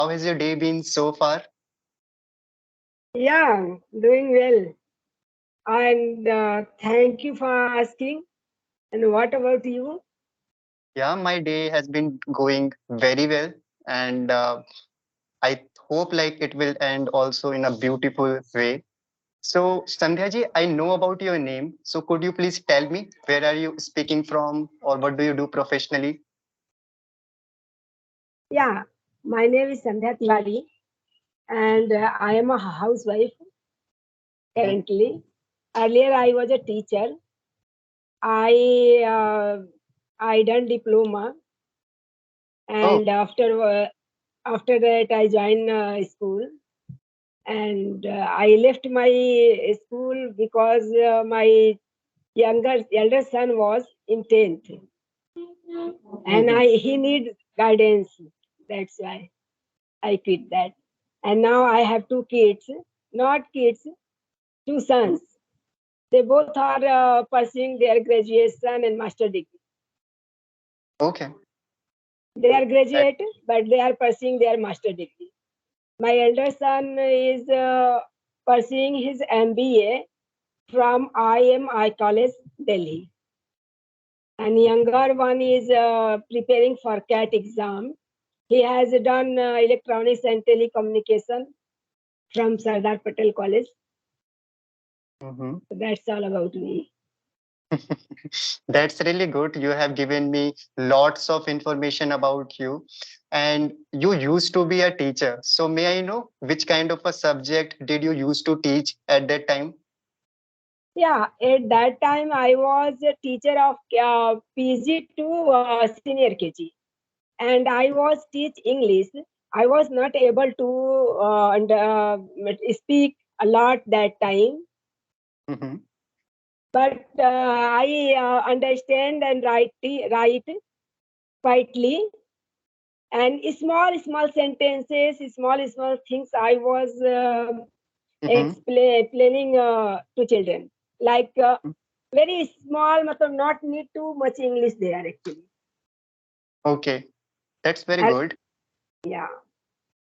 How has your day been so far? Yeah, doing well. And thank you for asking. And what about you? Yeah, my day has been going very well, and I hope like it will end also in a beautiful way. So, Sandhya ji, I know about your name. So, could you please tell me where are you speaking from, or what do you do professionally? Yeah, my name is Sandhya Tiwari, and I am a housewife Mhm. currently. Earlier, I was a teacher. I I done diploma, Oh, and after that, I joined school. And I left my school because my elder son was in 10th, and mhm. he need guidance. That's why I quit that. And now I have two kids, not kids, two sons. They both are pursuing their graduation and master degree. Okay. They are That, graduate, but they are pursuing their master degree. My elder son is pursuing his MBA from IMI College, Delhi. And younger one is preparing for CAT exam. He has done electronics and telecommunication from Sardar Patel College. mhm. That's all about me. That's really good. You have given me lots of information about you. And you used to be a teacher. So may I know which kind of a subject did you used to teach at that time? Yeah, at that time I was a teacher of PG to senior KG, and I was teach English. I was not able to speak a lot that time, Mhm. but I understand and write quietly, and small sentences, small things I was Mhm. explaining to children, like very small, matlab not need too much English there actually. Okay, that's very And good. yeah,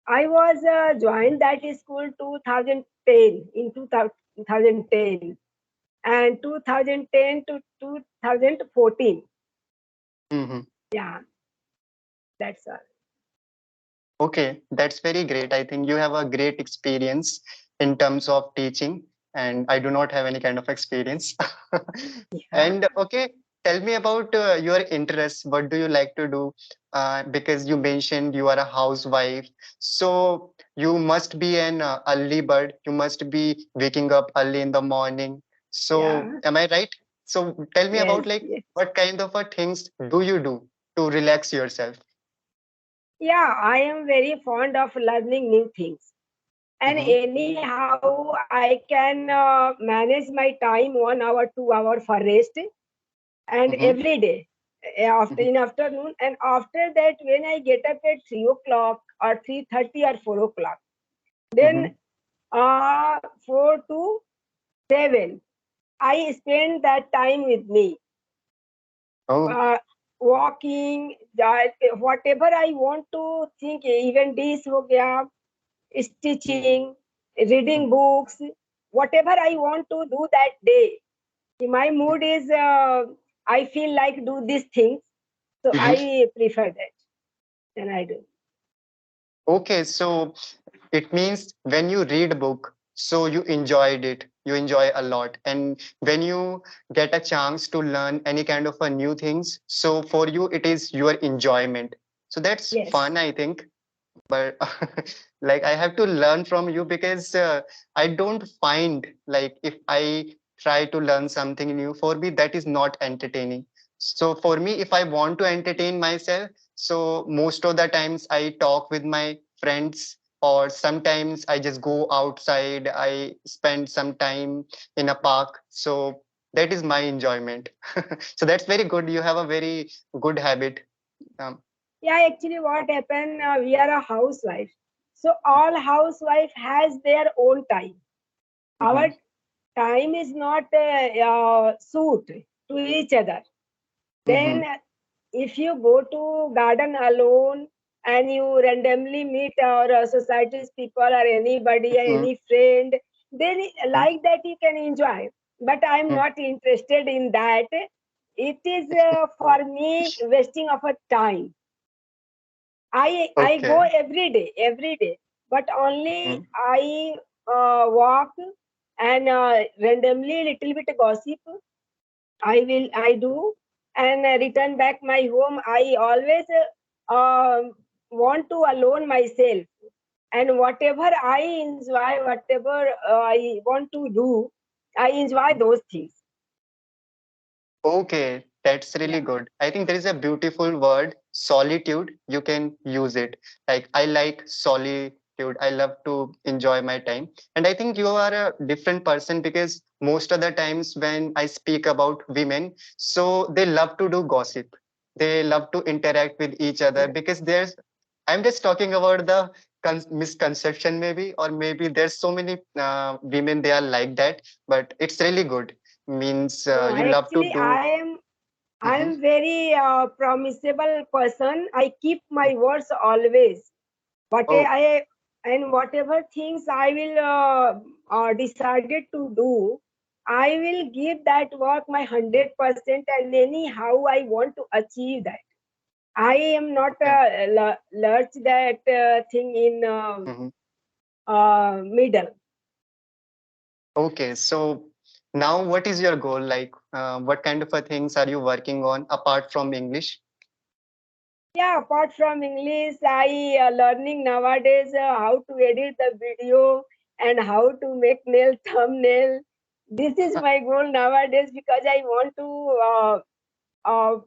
I was joined that school 2010, in 2010, and 2010 to 2014. Mhm. Yeah, that's all. Okay, that's very great. I think you have a great experience in terms of teaching, and I do not have any kind of experience. Yeah. And okay, tell me about your interests. What do you like to do? Because you mentioned you are a housewife, so you must be an early bird. You must be waking up early in the morning. So, Yeah. am I right? So, tell me Yes, about like yes. what kind of things do you do to relax yourself? Yeah, I am very fond of learning new things. And Mm-hmm. anyhow, I can manage my time 1 hour, 2 hour for rest, and Mm-hmm. every day after in afternoon. And after that, when I get up at 3 o'clock or 3:30 or 4 o'clock, then Mm-hmm. 4 to 7, I spend that time with me, Oh. uh, walking, whatever I want to think, even this ho gaya, stitching, reading books, whatever I want to do that day. My mood is, I feel like do these things, so Mhm. I prefer that, and I do. Okay, so it means when you read a book, so you enjoyed it, you enjoy a lot. And when you get a chance to learn any kind of a new things, so for you it is your enjoyment. So that's Yes, fun, I think. But like I have to learn from you because I don't find like if I try to learn something new, for me that is not entertaining. So for me, if I want to entertain myself, so most of the times I talk with my friends, or sometimes I just go outside, I spend some time in a park. So that is my enjoyment. So that's very good. You have a very good habit. um, yeah. Actually, what happened? We are a housewife, so all housewife has their own time. Our mhm, time is not suit to each other. Then, mhm, if you go to garden alone and you randomly meet our society's people or anybody, Mm, any friend, then mm, like that you can enjoy. But I'm mm. not interested in that. It is for me wasting of a time. I go Okay. every day, but only Mm, I walk and randomly little bit gossip. I do and return back my home. I always want to alone myself, and whatever I enjoy, whatever I want to do, I enjoy mm. those things. Okay, that's Yeah. really good. I think there is a beautiful word, solitude. You can use it. Like, I like solitude. I love to enjoy my time. And I think you are a different person because most of the times when I speak about women, so they love to do gossip. They love to interact with each other because I'm just talking about the misconception maybe, or maybe there's so many women, they are like that, but it's really good. Means No, you love to actually, do. I Mhm. am very promisable person. I keep my words always. What Oh, I and whatever things I will decided to do, I will give that work my 100%, and anyhow I want to achieve that. I am not okay. lurch that thing in Mhm. middle. Okay, so now what is your goal? Like, what kind of a things are you working on apart from English? Yeah, apart from English, I learning nowadays how to edit the video and how to make nail thumbnail. This is my goal nowadays because I want to uh,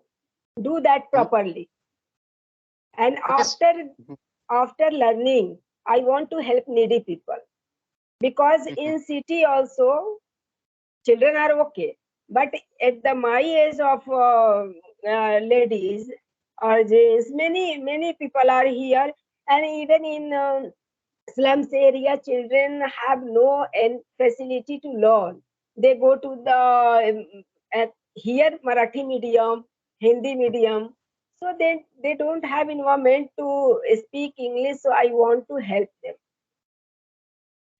do that Mhm. properly. And Okay. Mhm. after learning, I want to help needy people because Mhm. in city also children are okay, but at the my age of ladies or gents, many people are here, and even in slums area, children have no facility to learn. They go to the here Marathi medium, Hindi medium, so they don't have environment to speak English. So I want to help them.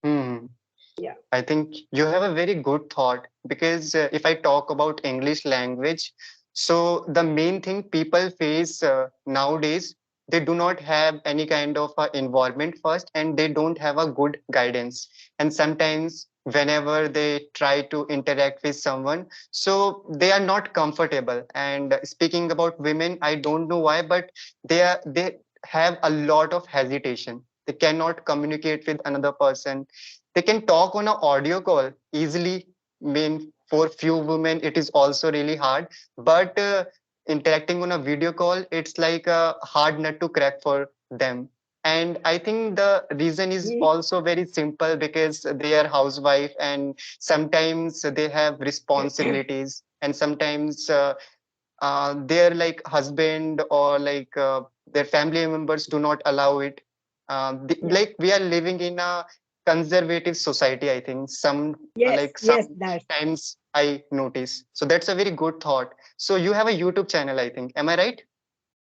Hmm. Yeah. I think you have a very good thought because if I talk about English language, so the main thing people face nowadays, they do not have any kind of environment first, and they don't have a good guidance. And sometimes whenever they try to interact with someone, so they are not comfortable. And speaking about women, I don't know why, but they have a lot of hesitation. They cannot communicate with another person. They can talk on an audio call easily. Mean for few women it is also really hard, but interacting on a video call, it's like a hard nut to crack for them. And I think the reason is Ye- also very simple because they are housewife, and sometimes they have responsibilities, and sometimes their like husband or like their family members do not allow it. yeah. Like we are living in a conservative society, I think. Yes, Like yes, that's sometimes I notice. So that's a very good thought. So you have a YouTube channel, I think. Am I right?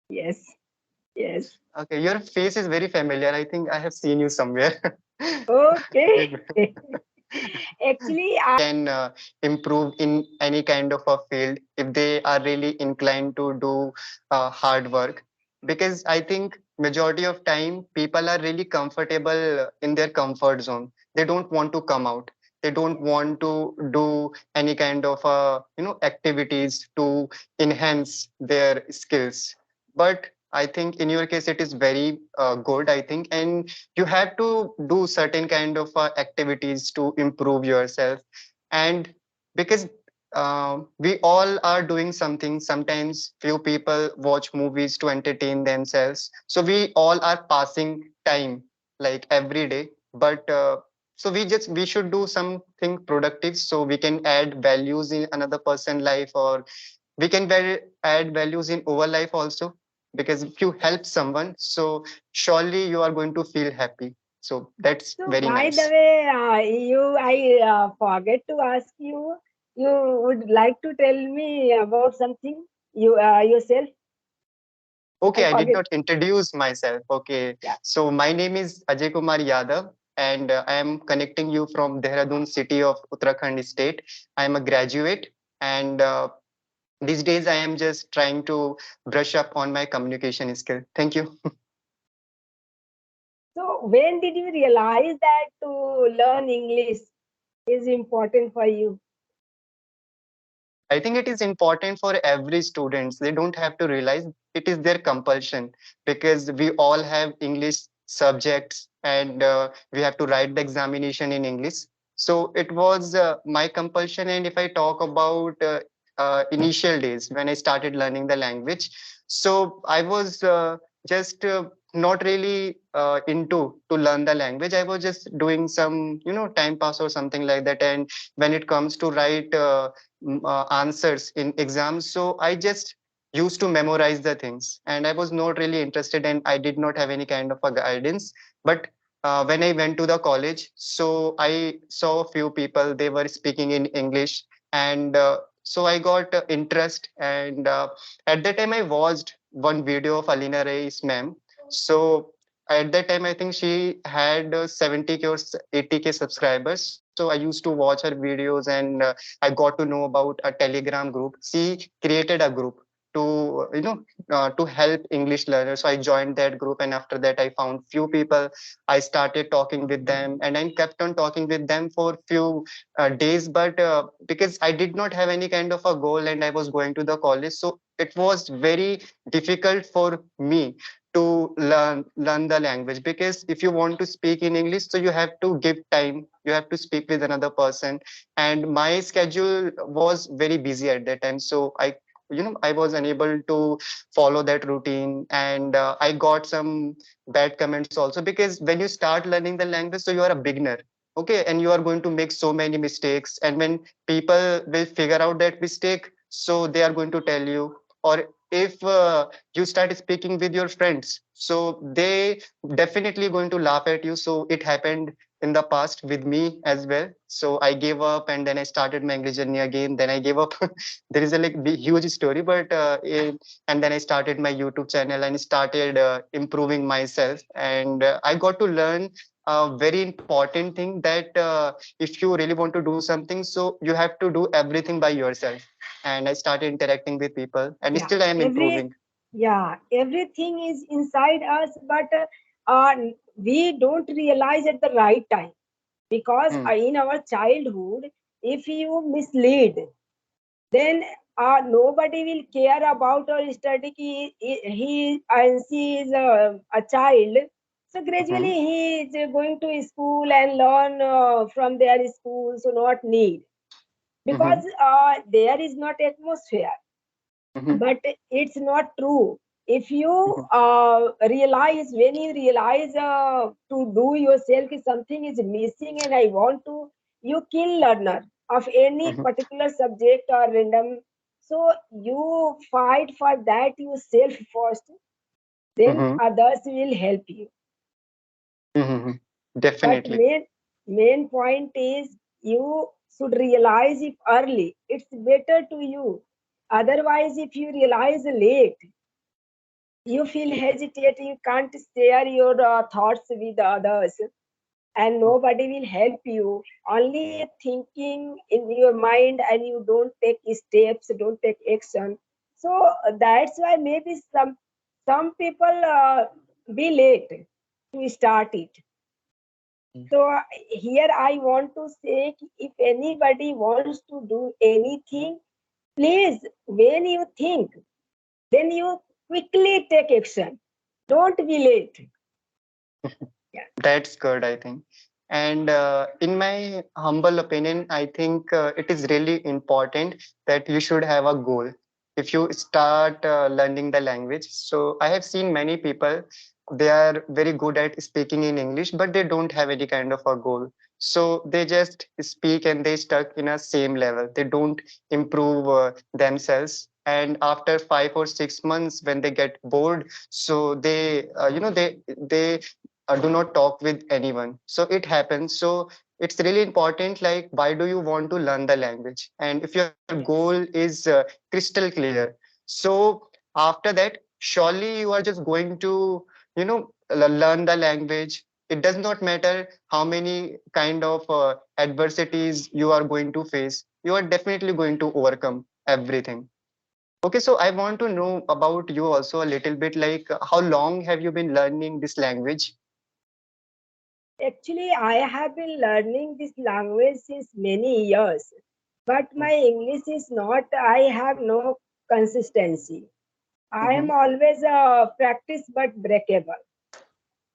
yes, yes. Okay, your face is very familiar. I think I have seen you somewhere. Okay. Actually, Can improve in any kind of a field if they are really inclined to do hard work, because I think majority of time people are really comfortable in their comfort zone. They don't want to come out. They don't want to do any kind of activities to enhance their skills. But I think in your case it is very good, I think. And you have to do certain kind of activities to improve yourself. And because we all are doing something, sometimes few people watch movies to entertain themselves, so we all are passing time like every day. But we should do something productive so we can add values in another person life, or we can add values in our life also. Because if you help someone, so surely you are going to feel happy. So that's so very by the nice. way, I forget to ask you. You would like to tell me about something you yourself? Okay, I I did forget. not introduce myself. Okay, Yeah. so my name is Ajay Kumar Yadav, and I am connecting you from Dehradun city of Uttarakhand state. I am a graduate, and these days I am just trying to brush up on my communication skill. Thank you. So when did you realize that to learn English is important for you? I think it is important for every students. They don't have to realize it is their compulsion because we all have English subjects and we have to write the examination in English. So it was my compulsion. And if I talk about initial days when I started learning the language, so I was just not really into to learn the language. I was just doing some, time pass or something like that. And when it comes to write answers in exams. So I just used to memorize the things and I was not really interested and I did not have any kind of a guidance. But when I went to the college, so I saw a few people, they were speaking in English and so I got interest and at that time I watched one video of Alina Reis ma'am. So at that time, I think she had 70K or 80K subscribers. So I used to watch her videos and I got to know about a Telegram group. She created a group to to help English learners. So I joined that group, and after that, I found few people. I started talking with them, and I kept on talking with them for few days. But because I did not have any kind of a goal, and I was going to the college, so it was very difficult for me to learn the language because if you want to speak in English, so you have to give time, you have to speak with another person, and my schedule was very busy at that time. So I was unable to follow that routine, and I got some bad comments also because when you start learning the language, so you are a beginner, okay, and you are going to make so many mistakes, and when people will figure out that mistake, so they are going to tell you. Or if you start speaking with your friends, so they definitely going to laugh at you. So it happened in the past with me as well. So I gave up and then I started my English journey again. Then I gave up. There is a huge story, but and then I started my YouTube channel and started improving myself. And I got to learn a very important thing that if you really want to do something, so you have to do everything by yourself. And I started interacting with people, and Yeah. still I am improving. Everything is inside us, but uh, we don't realize at the right time because Hmm. in our childhood, if you mislead, then nobody will care about or study. He and she is a child, so Mhm. gradually he is going to school and learn from their school, so not need because Mhm. there is not atmosphere. Mhm. But it's not true. If you Mhm. realize, when you realize to do yourself if something is missing and I want to, you kill learner of any Mhm. particular subject or random, so you fight for that yourself first, then Mhm. others will help you. Mhm. But Definitely. main point is you should realize it early, it's better to you. Otherwise, if you realize late, you feel hesitate, you can't share your thoughts with others, and nobody will help you. Only thinking in your mind, and you don't take steps, don't take action. So that's why maybe some people be late to start it. So here I want to say, if anybody wants to do anything, please, when you think, then you quickly take action. Don't be late. Yeah. That's good, I think. And in my humble opinion, I think it is really important that you should have a goal. If you start learning the language, so I have seen many people, they are very good at speaking in English, but they don't have any kind of a goal. So they just speak and they stuck in a same level. They don't improve themselves. And after 5 or 6 months, when they get bored, so they do not talk with anyone. So it happens. So it's really important, like why do you want to learn the language, and if your goal Yes. is crystal clear, so after that surely you are just going to, learn the language. It does not matter how many kind of adversities you are going to face. You are definitely going to overcome everything. Okay, so I want to know about you also a little bit, like how long have you been learning this language? Actually, I have been learning this language since many years, but my English is not, I have no consistency. I Mm-hmm. am always practice but breakable.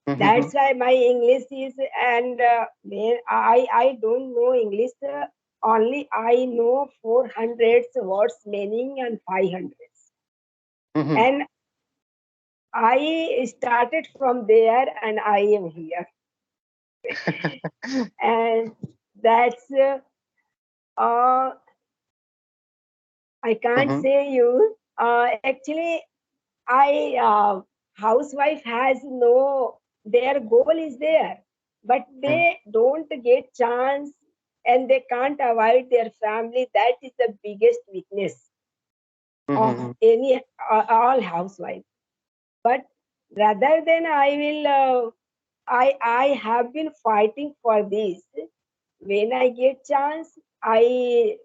Mm-hmm. That's why my English is, and when I don't know English, only I know 400 words meaning and 500. Mm-hmm. And I started from there and I am here. And that's, uh, I can't Mm-hmm. say you. Actually, I housewife has no, their goal is there, but they don't get chance and they can't avoid their family. That is the biggest weakness of Mm-hmm. any all housewife. But rather than I will, I have been fighting for this. When I get chance, I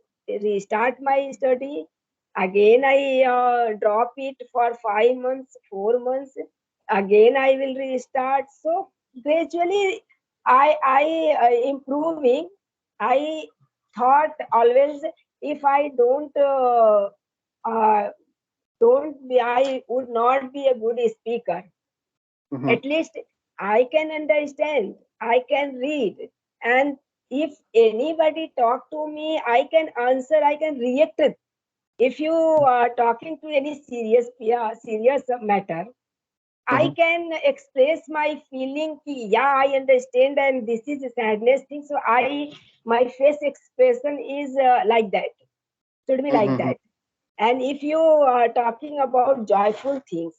restart my study. Again, I drop it for 5 months, 4 months. Again, I will restart. So gradually, I improving. I thought always if I uh, don't be, I would not be a good speaker. Mm-hmm. At least I can understand, I can read, and if anybody talk to me, I can answer, I can react. If you are talking to any serious matter, I Mm-hmm. can express my feeling. Ki, yeah, I understand, and this is a sadness thing. So my face expression is like that. Should be like Mm-hmm. that. And if you are talking about joyful things,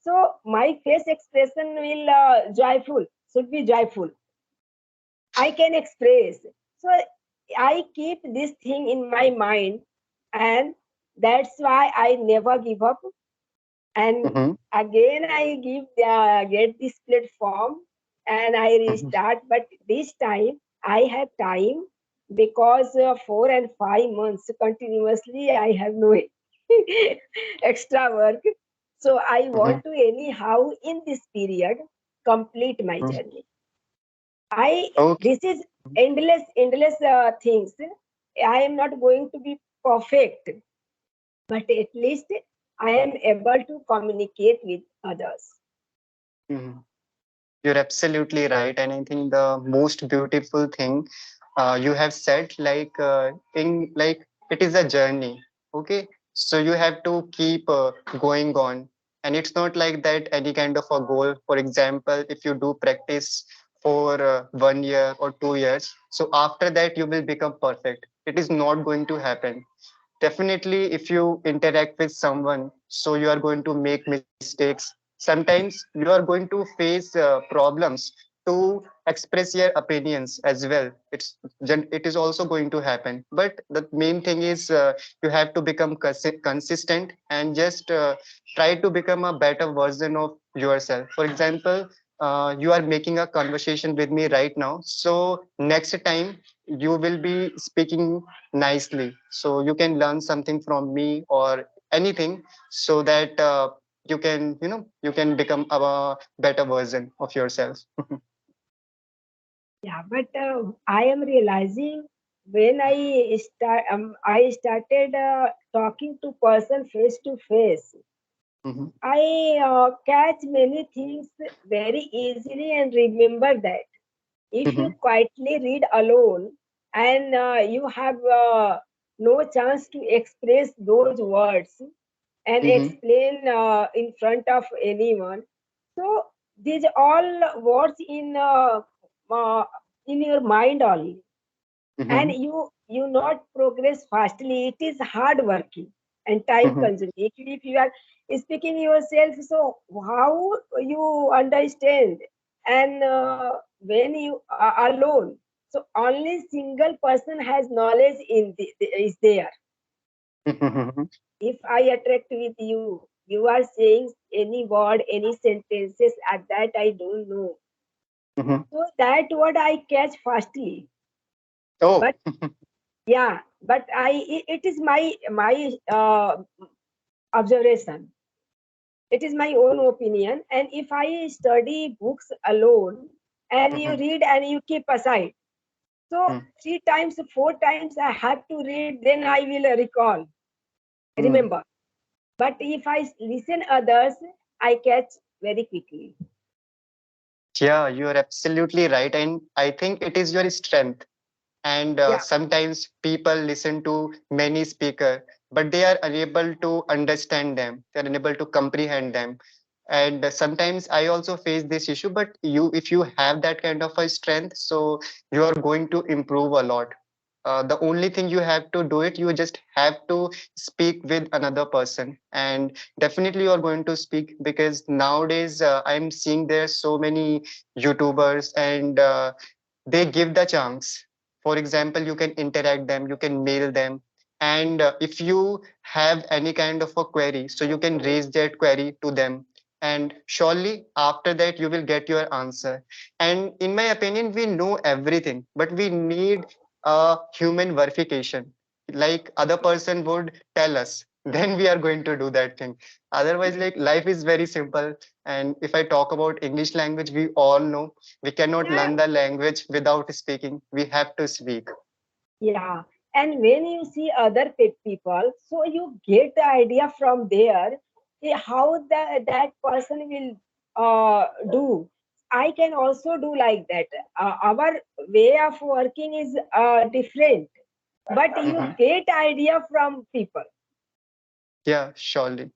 so my face expression will joyful, should be joyful. I can express. So I keep this thing in my mind, and that's why I never give up. And Mm-hmm. again, I get this platform, and I restart. But this time, I have time because 4 and 5 months continuously, I have no extra work. So I Mm-hmm. want to anyhow in this period complete my journey. I Okay. This is endless things. I am not going to be perfect, but at least I am able to communicate with others. Mhm. You're absolutely right. And I think the most beautiful thing you have said, like it is a journey. Okay. So you have to keep going on. And it's not like that any kind of a goal. For example, if you do practice for 1 year or 2 years, so after that you will become perfect. It is not going to happen. Definitely, if you interact with someone, so you are going to make mistakes. Sometimes you are going to face problems to express your opinions as well. It is also going to happen, but the main thing is you have to become consistent and just try to become a better version of yourself. For example, you are making a conversation with me right now, so next time you will be speaking nicely, so you can learn something from me or anything, so that you can become a better version of yourself. Yeah, but I am realizing when I started talking to person face to face, Mhm, I catch many things very easily and remember that. If you mhm, quietly read alone and you have no chance to express those words and mhm, explain in front of anyone, so these all words uh, in your mind only, and mhm, you not progress fastly. It is hard working and time mhm, consuming. Actually, if you are speaking yourself, so how you understand? And when you are alone, so only single person has knowledge is there. mhm, If I attract with you, you are saying any word, any sentences. At that I don't know. Mhm. So that word I catch fastly. Oh. But yeah, but it is my observation. It is my own opinion. And if I study books alone and you Mhm. read and you keep aside, so Mm. 3 times, 4 times I have to read, then I will recall, Mm. remember. But if I listen others, I catch very quickly. Yeah, you are absolutely right, and I think it is your strength. And Yeah, sometimes people listen to many speaker, but they are unable to understand them. They are unable to comprehend them. And sometimes I also face this issue. But if you have that kind of a strength, so you are going to improve a lot. The only thing you have to do it, you just have to speak with another person, and definitely you are going to speak, because nowadays I'm seeing there so many YouTubers, and they give the chance. For example, you can interact them, you can mail them, and if you have any kind of a query, so you can raise that query to them, and surely after that you will get your answer. And in my opinion, we know everything, but we need a human verification, like other person would tell us, then we are going to do that thing. Otherwise, like, life is very simple. And if I talk about English language, we all know we cannot yeah, learn the language without speaking. We have to speak. yeah. And when you see other people, so you get the idea from there how that person will do. I can also do like that. Our way of working is different, but you Mhm. get idea from people, Yeah, surely.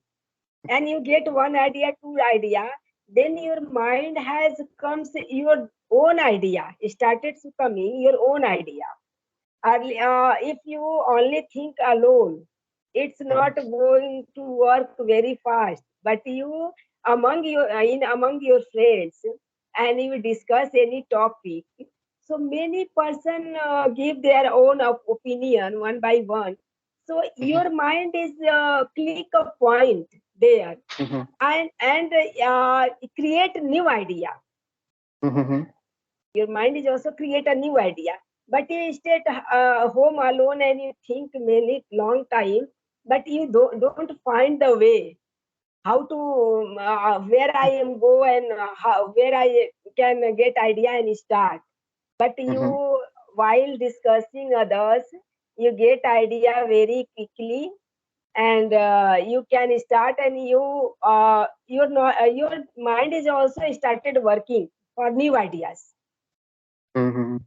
and you get one idea, two idea, then your mind has comes your own idea, started to coming your own idea. If you only think alone, it's Mhm. not going to work very fast. But you among your friends, and you discuss any topic. So many person give their own opinion one by one. So Mhm. your mind is click a point there, Mhm. and create new idea. Mhm. Your mind is also create a new idea, but you stay at home alone and you think many long time, but you don't find the way how to where I am go, and where I can get idea and start. But you, Mhm. while discussing others, you get idea very quickly, and you can start, and your mind is also started working for new ideas. Mhm.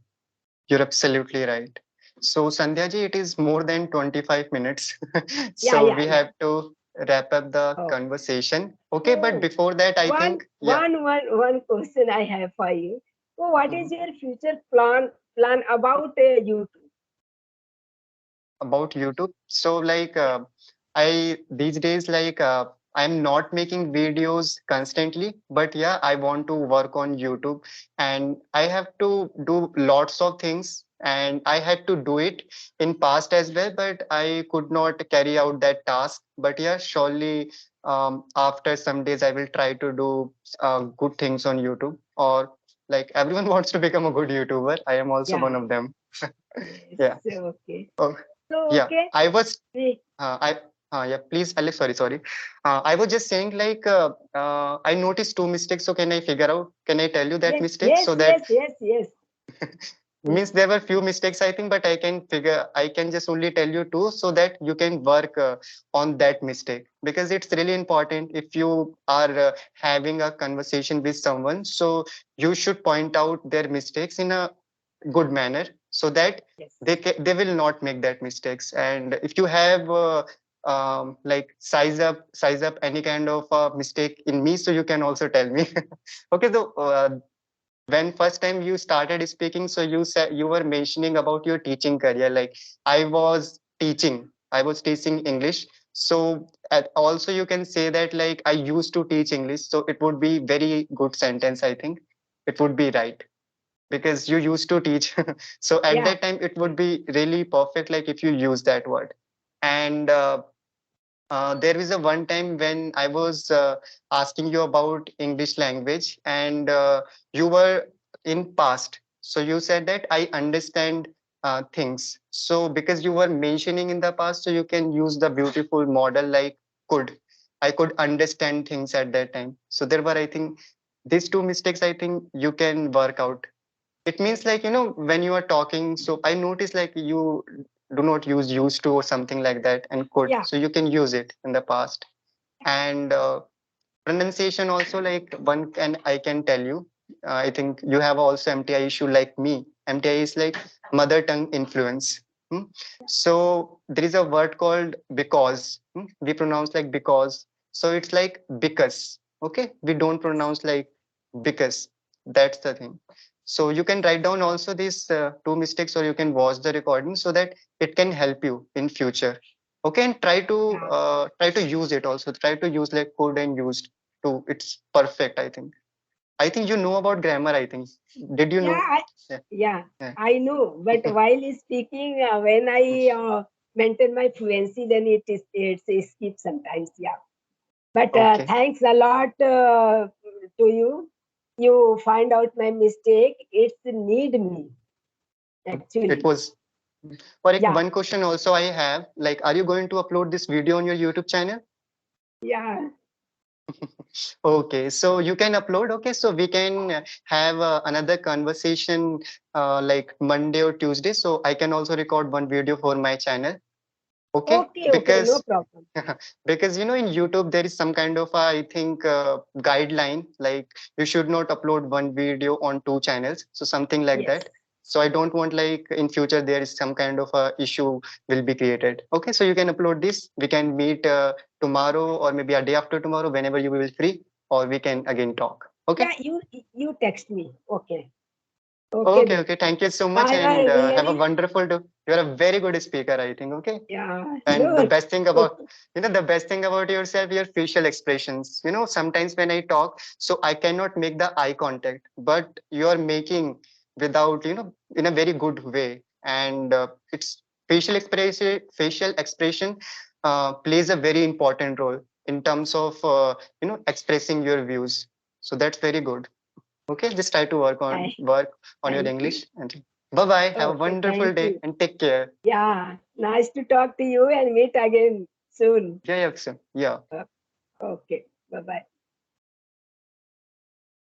You're absolutely right. So, Sandhya ji, it is more than 25 minutes. Yeah, So, yeah, we yeah. have to wrap up the Oh. conversation. Okay, but So before that, I think, yeah, one question I have for you. So what is mhm, your future plan about YouTube? about YouTube. So, like, I these days, like, I'm not making videos constantly, but yeah, I want to work on YouTube, and I have to do lots of things, and I had to do it in past as well, but I could not carry out that task. But yeah, surely, after some days, I will try to do good things on YouTube, or like everyone wants to become a good YouTuber. I am also one Yeah. of them. Yes. Yeah. Okay. Oh, So yeah. okay. I was We- I yeah, please, Alex. Sorry. I was just saying, like, I noticed two mistakes. So can I figure out? Can I tell you that Yes. mistake Yes. so that Yes. Yes. Yes. means there were few mistakes, I think, but I can just only tell you two so that you can work on that mistake, because it's really important if you are having a conversation with someone. So you should point out their mistakes in a good manner so that Yes. they will not make that mistakes. And if you have like size up any kind of mistake in me, so you can also tell me. Okay, so when first time you started speaking, so you said you were mentioning about your teaching career, like I was teaching English. So also you can say that, like, I used to teach English, so it would be very good sentence, I think. It would be right, because you used to teach. So at Yeah. that time it would be really perfect, like if you use that word. And There was a one time when I was asking you about English language, and you were in past. So you said that I understand things. So because you were mentioning in the past, so you can use the beautiful model like could. I could understand things at that time. So there were, I think, these two mistakes. I think you can work out. It means like, when you are talking, so I notice like you do not use used to or something like that and could. Yeah, So you can use it in the past. And pronunciation also, like one can, I can tell you, I think you have also MTI issue like me. MTI is like mother tongue influence. Hmm? So there is a word called because. We pronounce like because. So it's like because. Okay. We don't pronounce like because. That's the thing. So you can write down also these two mistakes, or you can watch the recording so that it can help you in future. Okay, and yeah, try to use it also. Try to use like could and used to. It's perfect, I think. I think you know about grammar, I think. Did you yeah, know? I, Yeah. yeah, Yeah. I know. But while speaking, when I maintain my fluency, then it skips sometimes. Yeah. But Okay. thanks a lot to you. You find out my mistake. It's need me It actually. was for like Yeah, one question also I have. Like, are you going to upload this video on your YouTube channel? yeah, Okay, so you can upload. Okay, so we can have another conversation like Monday or Tuesday. So I can also record one video for my channel. Okay, okay, okay, no because problem. because in YouTube there is some kind of I think guideline like you should not upload one video on two channels, so something like Yes. that. So I don't want like in future there is some kind of a issue will be created. Okay, so you can upload this. We can meet tomorrow or maybe a day after tomorrow whenever you will free, or we can again talk. Okay. Yeah, you text me. Okay, okay Okay, then. okay. Thank you so much, I and have a really, wonderful day. You are a very good speaker, I think. Okay. yeah, And the good. best thing about, Okay. the best thing about yourself, your facial expressions. Sometimes when I talk, so I cannot make the eye contact, but you are making without, in a very good way. And it's facial expression plays a very important role in terms of, expressing your views. So that's very good. Okay, just try to I, work on your thank you. English. And bye bye. Have a Okay, wonderful thank day you. and take care. Yeah, nice to talk to you and meet again soon. Yeah, yeah, sir. Yeah. Okay, bye bye.